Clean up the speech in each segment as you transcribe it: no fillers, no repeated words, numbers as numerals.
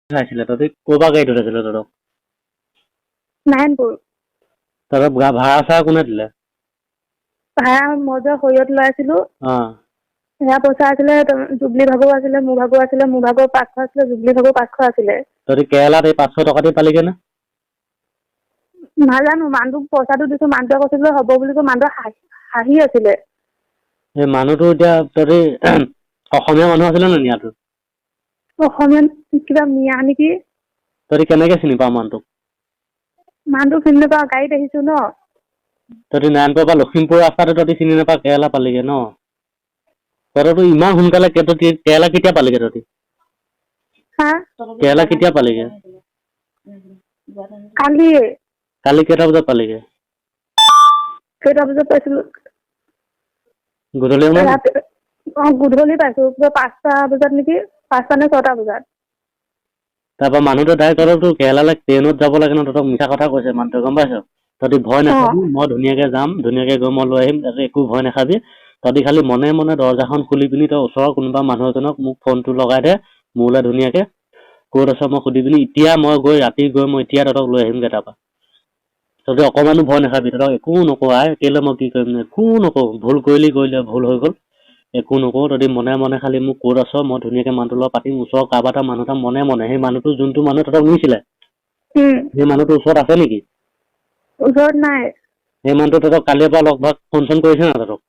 খাইছিলে তহঁতি ক'ৰপৰা গাড়ীত উঠাইছিলে তহঁতক? নাৰায়ণপুৰ। তহঁতক ভাড়া চাড়া কোনে দিলে? ভাড়া মই যে সৰিয়হত লৈ আছিলো। সেয়া পইচা আছিলে, জুবলি ভাগৰো আছিলে, মোৰ ভাগৰো আছিলে, মোৰ ভাগৰ 500 আছিলে, জুবলি ভাগৰ 500 আছিলে। তহঁতি কেৰেলাত এই 500 টকা দি পালিগে নে? নাজানো, মানুহটোক পইচাটো দিছো, মানুহটোৱে কৈছে যে হ'ব বুলি কৈ মানুহটোৱে হাঁহি আছিলে। এই মানুহটো এতিয়া তহঁতি অসমীয়া মানুহ আছিলে নে ইয়াতো? অসমীয়া কিবা মিয়া নেকি? তহঁতি কেনেকে চিনি পাৱ মানুহটোক? মানুহটোক চিনি নাপাওঁ, গাড়ীত আহিছো ন। তহঁতি নাৰায়ণপুৰৰ পৰা লখিমপুৰ ৰাস্তাটো তহঁতি চিনি নাপাৱ, কেৰেলা পালিগে ন? তহঁতেতো ইমান সোনকালে কেৰেলা কেতিয়া পালিগে তহঁতি? হা? কেৰেলা কেতিয়া পালিগে? কালি। কালি কেইটা বজাত পালিগে? কেইটা বজাত পাইছিলো? গধূলি সময়ত? গধূলি পাইছো, 5টা বজাত নেকি, 5টা নে 6টা বজাত। তাৰপৰা মানুহটোৱে ডাইৰেক্ট তহঁতক কেৰেলালৈ ট্ৰেইনত যাব লাগে ন, তহঁতক মিছা কথা কৈছে মানুহটোৱে, গম পাইছ? তহঁতি ভয় নাখাবি, মই ধুনীয়াকে যাম, ধুনীয়াকে গৈ মই লৈ আহিম, তাৰপিছত একো ভয় নাখাবি। তহঁতি খালি মনে মনে দৰ্জাখন খুলি পিনি তই ওচৰৰ কোনোবা মানুহ এজনক মোক ফোনটো লগাই দে, মোলৈ ধুনীয়াকে। ক'ত আছ মই সুধি পিনি এতিয়া মই গৈ ৰাতি গৈ মই এতিয়া তহঁতক লৈ আহিমগে তাৰপৰা। তহঁতি অকমানো ভয় নাখাবি, তহঁতক একো নকওঁ কেলে মই কি কৰিম, একো নকওঁ, ভুল কৰিলি, ভুল হৈ গ'ল। একো নকওঁ, তহঁতি মনে মনে খালি মোক ক'ত আছ মই ধুনীয়াকে মানুহটোৰ লগত পাতিম, ওচৰৰ কাৰোবাৰ এটা মানুহ এটা মনে মনে, সেই মানুহটো যোনটো মানুহে তহঁতক নিছিলে, সেই মানুহটো ওচৰত আছে নেকি? ওচৰত নাই। সেই মানুহটো তহঁতক কালিৰ পৰা লগ ভাগ ফোন চোন কৰিছে নাই তহঁতক?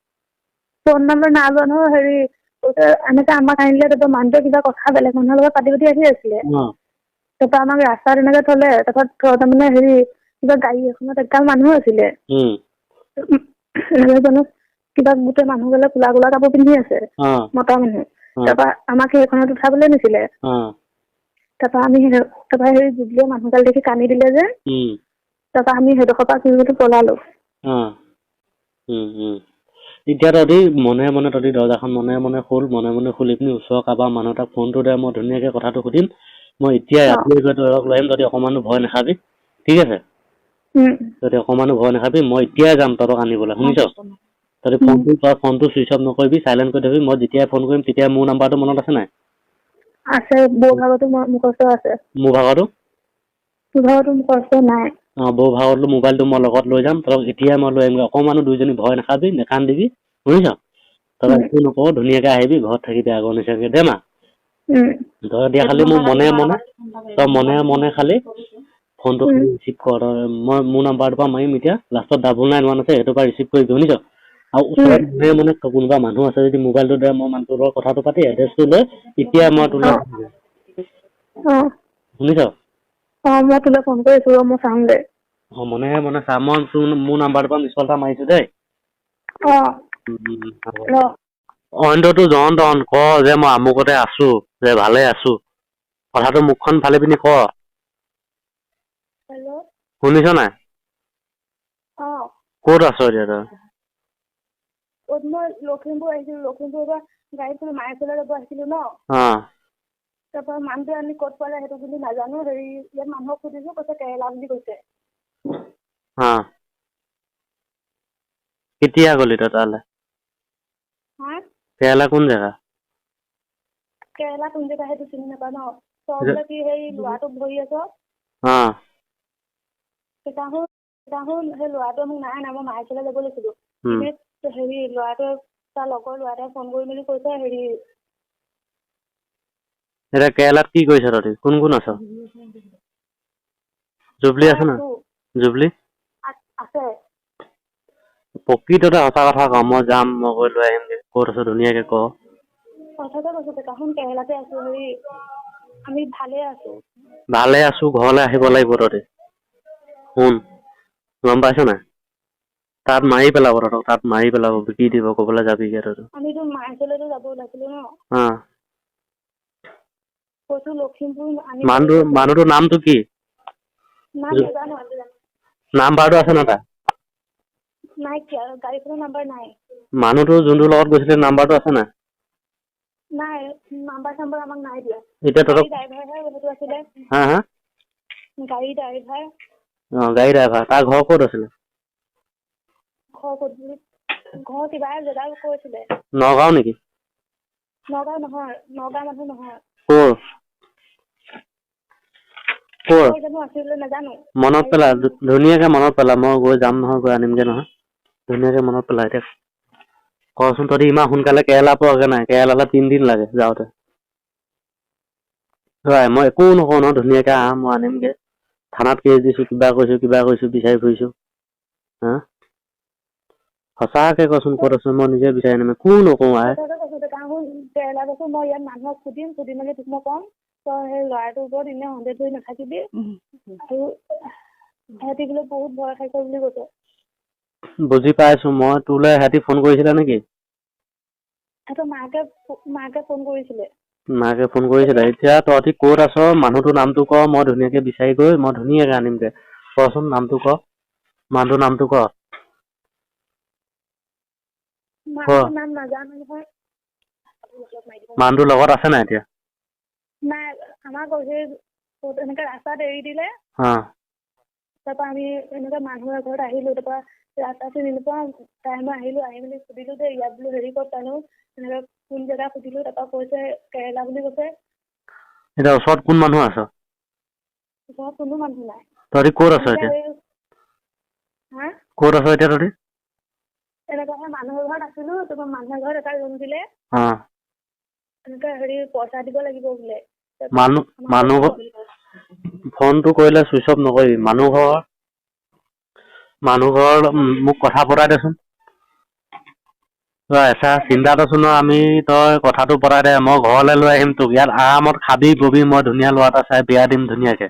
ফোন নম্বৰ নাই লোৱা নহয়, এনেকে আমাক আনিলে, তাৰপৰা মানুহটোৱে কিবা কথা বেলেগ মানুহৰ লগত পাতি আহি আছিলে। তাৰপৰা আমাক ৰাস্তাত এনেকে থলে, তাৰপৰা তাৰমানে কিবা গাড়ী এখনত এগাল মানুহ আছিলে। কিবা গোটেই মানুহ গলে কোলা কোলা কাপোৰ পিন্ধি আছে, মতা মানুহ। তাৰপৰা আমাক সেইখনত উঠাবলৈ নিছিলে। তাৰপৰা আমি জুবলিয়ে মানুহ গাল দেখি কান্দি দিলে যে, তাৰপৰা আমি সেইডোখৰ পৰা পলালো। এতিয়া তহঁতি মনে মনে তহঁতি দৰ্জাখন মনে মনে খুলি পিনি ওচৰৰ কাৰোবাৰ মানুহ এটাক ফোনটো দে, মই ধুনীয়াকে কথাটো সুধিম। মই এতিয়া ৰাতিয়ে গৈ তহঁতক লৈ আহিম, তহঁতি অকমানো ভয় নাখাবি, ঠিক আছে? তহঁতি অকমানো ভয় নাখাবি, মই এতিয়াই যাম তহঁতক আনিবলৈ, শুনিছ? তহঁতি ফোনটো চুইচ অফ নকৰিবি, চাইলেণ্ট কৰি থবি, মই যেতিয়াই ফোন কৰিম তেতিয়াই মোৰ নাম্বাৰটো মনত আছে নাই? আছে, বৌ ভাগতো মুখস্থ আছে। মোৰ ভাগতো? তোৰ ভাগতো মুখস্থ নাই। বৌ ভাগতো মোবাইলটো মই লগত লৈ যাম, তহঁতক এতিয়াই মই লৈ আহিমগৈ, অকমানো দুইজনী ভয় নাখাবি, নেকান্দিবি, শুনিছ? তই একো নকৰ, ধুনীয়াকে আহিবি, ঘৰত থাকিবি আগৰ নিচিনাকে, দে মা? তই এতিয়া খালি মোক মনে মনে খালি ফোনটো ৰিচিভ কৰ, মোৰ নাম্বাৰটোৰ পৰা মাৰিম এতিয়া, লাষ্টত 991 আছে, সেইটোৰ পৰা ৰিচিভ কৰিবি, শুনিছ? আৰু ওচৰত মনে কোনোবা মানুহ আছে যদি মোবাইলটো দে, মই মানুহটোৰ লগত কথাটো পাতি এড্ৰেছটো লৈ এতিয়া মই তোলৈ শুনিছ? মই তোলৈ ফোন কৰিছো, মই চাম দে। মনে মনে চা, মই মোৰ নাম্বাৰটোৰ পৰা মিছ কল এটা মাৰিছো দেই। অইনটোতো জন ক যে মই আমুকতে আছো, যে ভালে আছো, কথাটো মুখখন ফালি পিনি ক। শুনিছ নাই? ক'ত আছ এতিয়া তই? মই লখিমপুৰ আহিছিলো, লখিমপুৰৰ পৰা গাড়ীত মায়াচলে যাব আহিছিলো ন। তাৰপৰা মানুহটোৱে আমি ক'ত পালে সেইটো বুলি নাজানো, ইয়াত মানুহক সুধিছো, কৈছে কেৰেলা বুলি কৈছে। কেতিয়া গলি তই তালে? কেৰেলা কোন জেগা? কেৰেলা কোন জেগা সেইটো চিনি নাপাওঁ ন। তই বোলে কি ল'ৰাটোক ধৰি আছ? সেই ল'ৰাটোৱে মোক নাই, মই মায়াচলে যাব লৈছিলো। ল'ৰাটোৱে তাৰ লগৰ ল'ৰাটোৱে ফোন কৰি মেলি কৈছে এতিয়া কেৰেলাত কি কৰিছ তহঁতি? কোন কোন আছ? জুবলি আছে না? জুবলি? আছে। প্ৰকৃততে সঁচা কথা ক, মই যাম, মই গৈ লৈ আহিমগে, ক'ত আছ ধুনীয়াকে ক। সঁচাকে কৈছো, কেৰেলাতে আছো, আমি ভালে আছো। ভালে আছো, ঘৰলৈ আহিব লাগিব তহঁতি। শুন, গম পাইছ নাই? তাত মাৰি পেলাব তহঁতক, তাত মাৰি পেলাব, বিকি দিব, ক'বলৈ যাবিগে তহঁতি। আমিতো মায়াচলেতো যাব ওলাইছিলো ন। কৈছো লখিমপুৰ মানুহটোৰ নামটো কি? নাম্বাৰটো আছে ন তাৰ? নাই, গাড়ীখনৰ নাম্বাৰ নাই। মানুহটো যোনটোৰ লগত গৈছিলে নাম্বাৰটো আছে নাই? নাই, নাম্বাৰ চাম্বাৰ আমাক নাই দিয়া। এতিয়া তহঁতক ড্ৰাইভাৰহে সেইটো আছিলে। গাড়ী ড্ৰাইভাৰ। গাড়ী ড্ৰাইভাৰ, তাৰ ঘৰ ক'ত আছিলে? ঘৰ কিবা জেগা কৈছিলে। নগাঁও নেকি? নগাঁও নহয়, নগাঁও মানুহ নহয়। ক'ৰ? ক'ৰ জানো আছিলে নাজানো। মনত পেলা ধুনীয়াকে মনত পেলা মই গৈ যাম নহয় গৈ আনিমগে নহয় ধুনীয়াকে মনত পেলা এতিয়া কচোন তহঁতি ইমান সোনকালে কেৰেলা পোৱাগে নাই কেৰেলালৈ 3 দিন লাগে যাওঁতে হয় মই একো নকওঁ নহয় ধুনীয়াকে আহ মই আনিমগে থানাত কেছ দিছো কিবা কৰিছো বিচাৰি ফুৰিছো হা সঁচাকে কচোন ক'ত আছো মই নিজে বিচাৰি আনিম একো নকওঁ আই কেৰেলা কৈছো মই ইয়াত মানুহক সুধি মেলি তোক মই ক'ম তই সেই ল'ৰাটোৰ ওপৰত এনেই সন্দেহ কৰি নাথাকিবি আৰু সিহঁতি বোলে বহুত ভয় খাইছে বুলি কৈছে বুজি পাইছো মই তোলৈ সিহঁতি ফোন কৰিছিলে নেকি সিহঁতৰ মাকে ফোন কৰিছিলে মাকে ফোন কৰিছিলে এতিয়া তহঁতি ক'ত আছ মানুহটোৰ নামটো ক মই ধুনীয়াকে বিচাৰি গৈ মই ধুনীয়াকে আনিমগে কচোন নামটো ক মানুহটোৰ নামটো ক নাম নাজানো নহয় মানুহটোৰ লগত আছে নাই এতিয়া নাই আমাক সেই এনেকে ৰাস্তাত এৰি দিলে তাৰপৰা আমি এনেকে মানুহৰ ঘৰত আহিলো তাৰপৰা ৰাস্তা চিনি নোপোৱা টাইমত আহিলো আহি মেলি সুধিলো যে ইয়াত বোলো হেৰি ক'ত পালো এনেকে কোন জেগা সুধিলো তাৰপৰা কৈছে কেৰেলা বুলি কৈছে এতিয়া ওচৰত কোন মানুহ আছে ওচৰত কোনো মানুহ নাই তহঁতি ক'ত আছ এতিয়া ক'ত আছ এতিয়া তহঁতি এনেকে মানুহৰ ঘৰত আছিলো তাৰপৰা মানুহৰ ঘৰত এটা ৰুম দিলে এনেকে হেৰি পইচা দিব লাগিব বোলে মানুহ ফোনটো কৰিলে চুইচ অফ নকৰিবি মানুহ ঘৰ মোক কথা পতাই দেচোন তই এচা চিন্তাত আছো ন আমি তই কথাটো পতাই দে মই ঘৰলৈ লৈ আহিম তোক ইয়াত আৰামত খাবি ববি মই ধুনীয়া ল'ৰা এটা চাই বিয়া দিম ধুনীয়াকে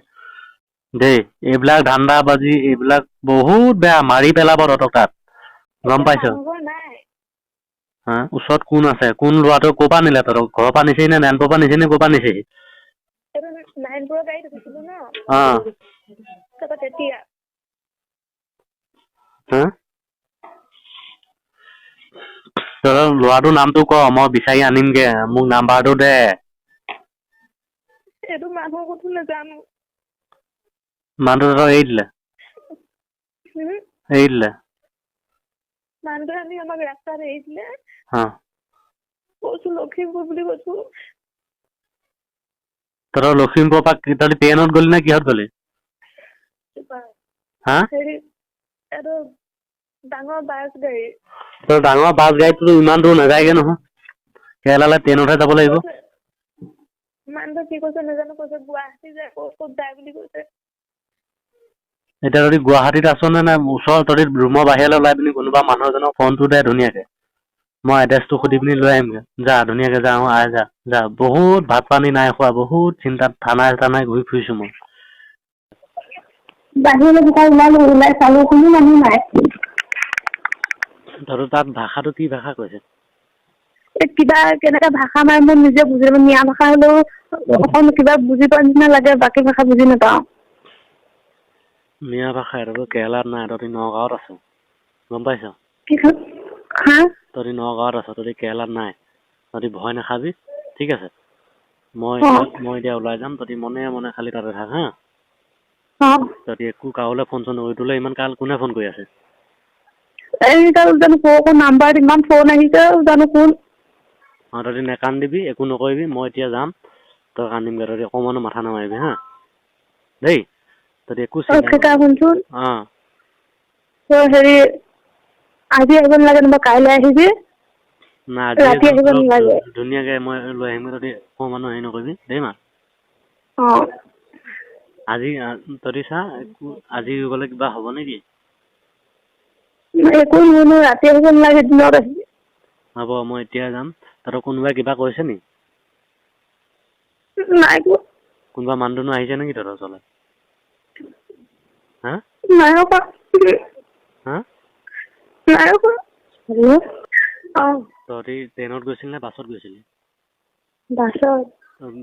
দেই এইবিলাক ধান্দা বাজি এইবিলাক বহুত বেয়া মাৰি পেলাব তহঁতক তাত গম পাইছ ওচৰত কোন আছে কোন ল'ৰাটো ক'ৰ পৰা নিলে তহঁতক ঘৰৰ পৰা নিছেহি নে নাৰায়ণপুৰৰ পৰা নিছেহি নে ক'ৰ পৰা নিছেহি নাৰায়ণপুৰৰ গাড়ীত উঠিছিলো ন তাৰপৰা তেতিয়া তহঁতৰ ল'ৰাটোৰ নামটো ক মই বিচাৰি আনিমগে মোক নাম্বাৰটো দে এইটো মানুহৰ কথা নাজানো মানুহটো তহঁতক এৰি দিলে মানুহটো আমি আমাক ৰাস্তাত এৰিছিলে কৈছো লখিমপুৰ বুলি কৈছো তহঁতৰ লখিমপুৰৰ পৰা তহঁতি ট্ৰেইনত গলি নে কিহত গলি এইটো ডাঙৰ বাছ গাড়ী তই ডাঙৰ বাছ গাড়ীতো ইমান দূৰ নাযায়গে নহয় কেৰেলালৈ ট্ৰেইনতহে যাব লাগিব মানুহটো কি কৈছে নাজানো কৈছে গুৱাহাটী যায় ক'ত যায় বুলি কৈছে এতিয়া তহঁতি গুৱাহাটীত আছ নে নাই ওচৰত তহঁতি ৰুমৰ বাহিৰলৈ ওলাই পিনি কোনোবা মানুহ এজনক ফোনটো দে ধুনীয়াকে মই এড্ৰেছটো সুধি পিনি লৈ আহিমগে যা ধুনীয়াকে যা আহ যা বহুত ভাত পানী নাই খোৱা বহুত চিন্তাত থানাই ঘূৰি ফুৰিছো মই বাহিৰলৈ ওলাই চালো কোনো মানুহ নাই তহঁতৰ তাত ভাষাটো কি ভাষা কৈছে কিবা কেনেকা ভাষা নাই মই নিজে বুজি নাপাওঁ মিয়া ভাষা হলেও অকণ কিবা বুজি পোৱা নিচিনা লাগে বাকী ভাষা বুজি নাপাওঁ মিয়া ভাষা তহঁতি কেৰেলাত নাই তহঁতি নগাঁৱত আছ গম পাইছ তহঁতি নগাঁৱত আছ তহঁতি কেৰেলাত নাই তহঁতি ভয় নাখাবি ঠিক আছে মই এতিয়া ওলাই যাম তহঁতি মনে মনে খালি তাতে থাক হা তহঁতি একো কাৰোলৈ ফোন চোন নকৰিবি তোলৈ ইমান কাল কোনে ফোন কৰি আছে জানো নাম্বাৰ ইমান ফোন আহিছে জানো কোন তহঁতি নেকান্দিবি একো নকৰিবি মই এতিয়া যাম তই কান্দিমগে তহঁতি অকমানো মাথা নামাৰিবি হা দেই তহঁতি একো শুনচোন হেৰি আজি আহিব নালাগে নহবা কাইলৈ আহিবি ৰাতি আহিব নালাগে ধুনীয়াকে মই লৈ আহিম তহঁতি অকমানো হেৰি নকৰিবি দেই মা আজি তহঁতি চা আজি গ'লে কিবা হ'ব নেকি একো নহয় ৰাতি আহিব নালাগে দিনত আহিবি হ'ব মই এতিয়া যাম তহঁতক কোনোবাই কিবা কৈছে নি নাই কোনোবা মানুহ আহিছে নেকি তহঁতৰ ওচৰলৈ নাই তহঁতি ট্ৰেইনত গৈছিলি নে বাছত গৈছিলি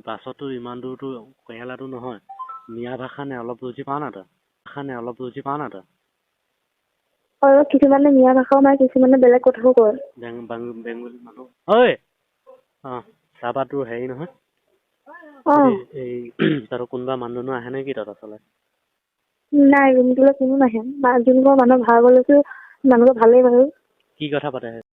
বাছতো ইমান দূৰতো কেৰেলাটো নহয় মিয়া ভাষা নে অলপ বুজি পাৱ না তই কিছুমানে মিয়া ভাষাও নাই কিছুমানে বেলেগ কথাও কয় বেংগলী মানুহ তাৰপৰা তোৰ হেৰি নহয় এই তহঁতৰ কোনোবা মানুহ আহে নেকি তহঁতৰ ওচৰলৈ নাই ৰুমটোলৈ কোনো নাহে যোনঘৰ মানুহ ভাড়া লৈছো মানুহটো ভালেই বাৰু কি কথা পাতে